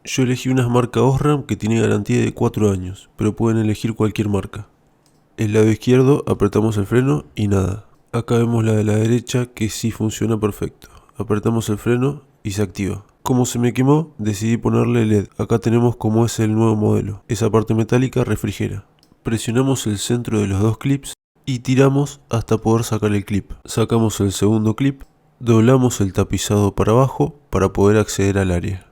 Yo elegí unas marcas Osram que tiene garantía de 4 años, pero pueden elegir cualquier marca. El lado izquierdo apretamos el freno y nada. Acá vemos la de la derecha que sí funciona perfecto. Apretamos el freno y se activa. Como se me quemó, decidí ponerle LED. Acá tenemos como es el nuevo modelo. Esa parte metálica refrigera. Presionamos el centro de los dos clips y tiramos hasta poder sacar el clip. Sacamos el segundo clip, doblamos el tapizado para abajo para poder acceder al área.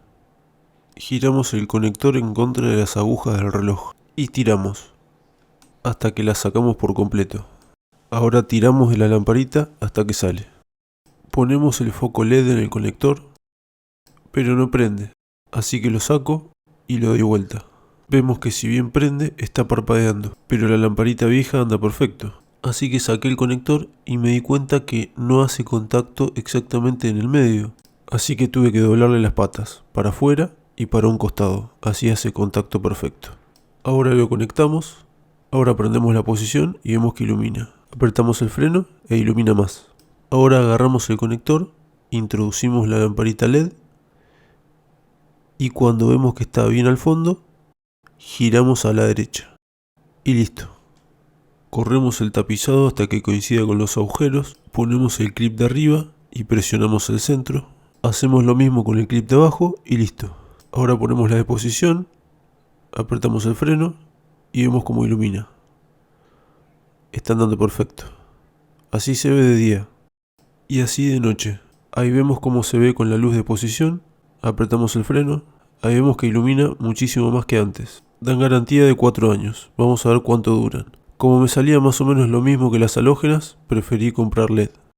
Giramos el conector en contra de las agujas del reloj y tiramos hasta que la sacamos por completo. Ahora tiramos de la lamparita hasta que sale. Ponemos el foco LED en el conector, pero no prende, así que lo saco y lo doy vuelta. Vemos que si bien prende, está parpadeando, pero la lamparita vieja anda perfecto. Así que saqué el conector y me di cuenta que no hace contacto exactamente en el medio. Así que tuve que doblarle las patas, para afuera y para un costado, así hace contacto perfecto. Ahora lo conectamos, ahora prendemos la posición y vemos que ilumina. Apretamos el freno e ilumina más. Ahora agarramos el conector, introducimos la lamparita LED y cuando vemos que está bien al fondo, giramos a la derecha. Y listo. Corremos el tapizado hasta que coincida con los agujeros, ponemos el clip de arriba y presionamos el centro. Hacemos lo mismo con el clip de abajo y listo. Ahora ponemos la disposición, apretamos el freno y vemos cómo ilumina. Está andando perfecto. Así se ve de día. Y así de noche. Ahí vemos cómo se ve con la luz de posición, apretamos el freno, ahí vemos que ilumina muchísimo más que antes. Dan garantía de 4 años, vamos a ver cuánto duran. Como me salía más o menos lo mismo que las halógenas, preferí comprar LED.